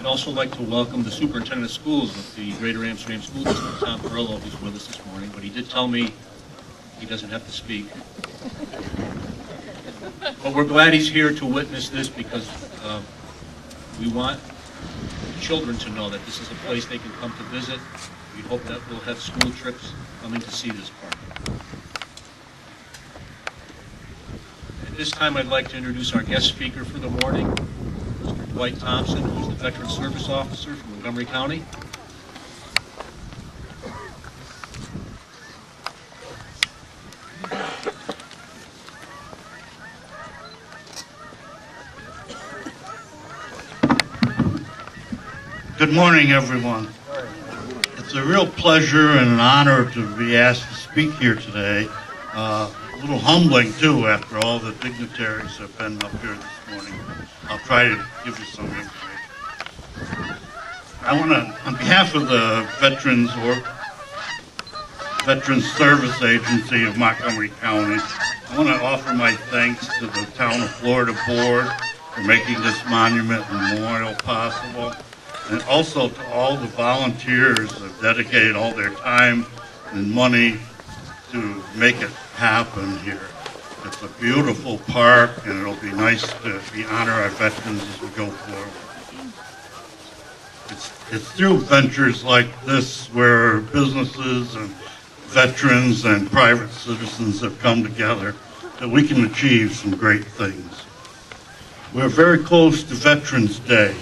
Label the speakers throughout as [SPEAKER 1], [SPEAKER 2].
[SPEAKER 1] I'd also like to welcome the superintendent of schools of the Greater Amsterdam School District, Tom Perillo, who's with us this morning, but he did tell me he doesn't have to speak. But we're glad he's here to witness this because we want children to know that this is a place they can come to visit. We hope that we'll have school trips coming to see this park. At this time, I'd like to introduce our guest speaker for the morning, Mr. Dwight Thompson, who's the Veteran Service Officer from Montgomery County.
[SPEAKER 2] Good morning, everyone. It's a real pleasure and an honor to be asked to speak here today. A little humbling, too, after all the dignitaries have been up here this morning. I'll try to give you some information. I want to, on behalf of the Veterans Service Agency of Montgomery County, I want to offer my thanks to the Town of Florida Board for making this monument and memorial possible, and also to all the volunteers that have dedicated all their time and money to make it happen here. It's a beautiful park, and it'll be nice to honor our veterans as we go forward. It's through ventures like this where businesses and veterans and private citizens have come together that we can achieve some great things. We're very close to Veterans Day,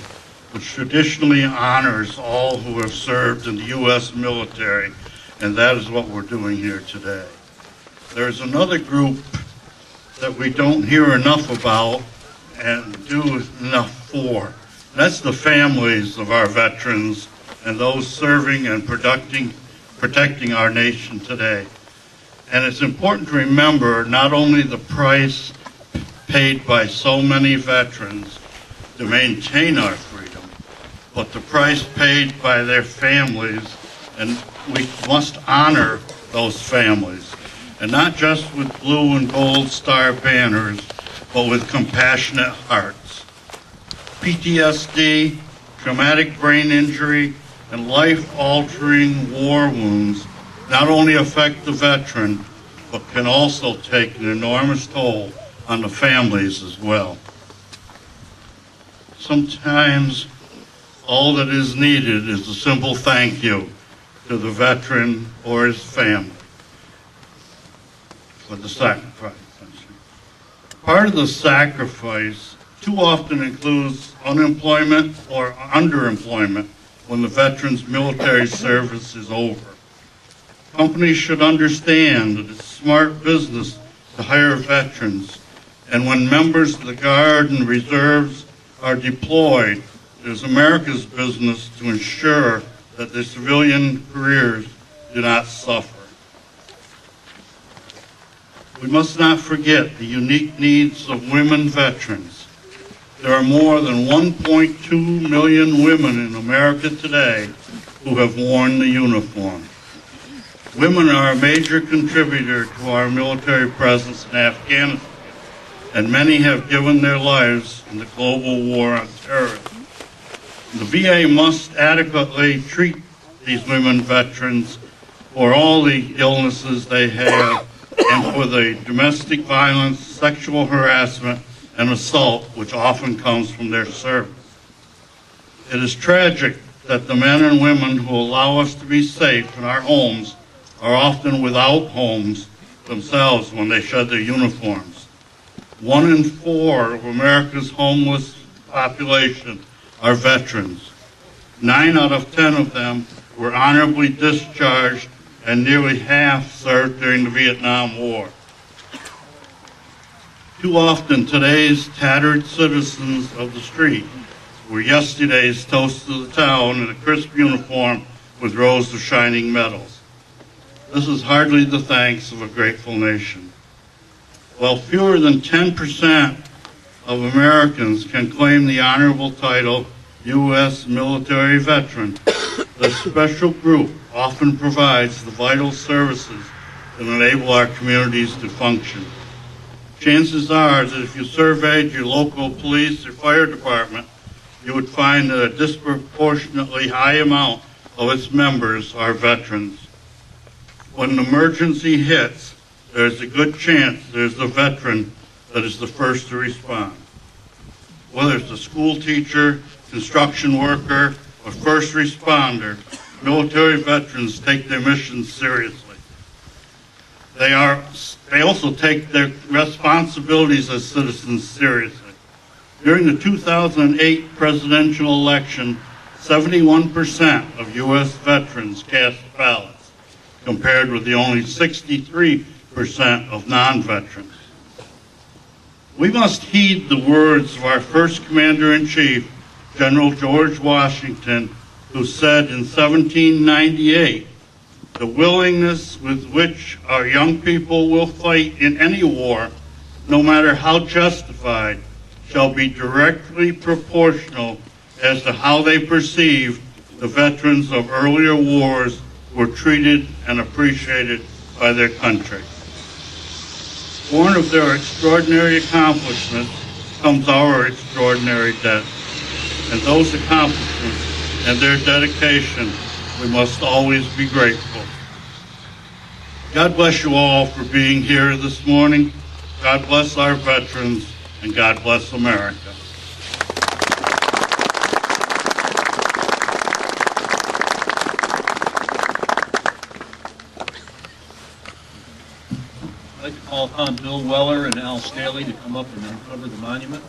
[SPEAKER 2] which traditionally honors all who have served in the U.S. military, and that is what we're doing here today. There's another group that we don't hear enough about and do enough for. That's the families of our veterans and those serving and protecting our nation today. And it's important to remember not only the price paid by so many veterans to maintain our freedom, but the price paid by their families, and we must honor those families, and not just with blue and gold star banners, but with compassionate hearts. PTSD, traumatic brain injury, and life-altering war wounds not only affect the veteran, but can also take an enormous toll on the families as well. Sometimes all that is needed is a simple thank you to the veteran or his family for the sacrifice. Part of the sacrifice too often includes unemployment or underemployment when the veteran's military service is over. Companies should understand that it's smart business to hire veterans, and when members of the Guard and Reserves are deployed, it is America's business to ensure that their civilian careers do not suffer. We must not forget the unique needs of women veterans. There are more than 1.2 million women in America today who have worn the uniform. Women are a major contributor to our military presence in Afghanistan, and many have given their lives in the global war on terrorism. The VA must adequately treat these women veterans for all the illnesses they have and for the domestic violence, sexual harassment, and assault which often comes from their service. It is tragic that the men and women who allow us to be safe in our homes are often without homes themselves when they shed their uniforms. 1 in 4 of America's homeless population are veterans. 9 out of 10 of them were honorably discharged, and nearly half served during the Vietnam War. Too often, today's tattered citizens of the street were yesterday's toast of the town in a crisp uniform with rows of shining medals. This is hardly the thanks of a grateful nation. While fewer than 10% of Americans can claim the honorable title U.S. military veteran, this special group often provides the vital services that enable our communities to function. Chances are that if you surveyed your local police or fire department, you would find that a disproportionately high amount of its members are veterans. When an emergency hits, there's a good chance there's a veteran that is the first to respond. Whether it's a school teacher, construction worker, or first responder, military veterans take their mission seriously. They also take their responsibilities as citizens seriously. During the 2008 presidential election, 71% of U.S. veterans cast ballots, compared with the only 63% of non-veterans. We must heed the words of our first Commander-in-Chief, General George Washington, who said in 1798, "The willingness with which our young people will fight in any war, no matter how justified, shall be directly proportional as to how they perceive the veterans of earlier wars were treated and appreciated by their country." Born of their extraordinary accomplishments comes our extraordinary debt. And those accomplishments and their dedication, we must always be grateful. God bless you all for being here this morning. God bless our veterans, and God bless America.
[SPEAKER 1] I'd like to call upon Bill Weller and Al Staley to come up and uncover the monument.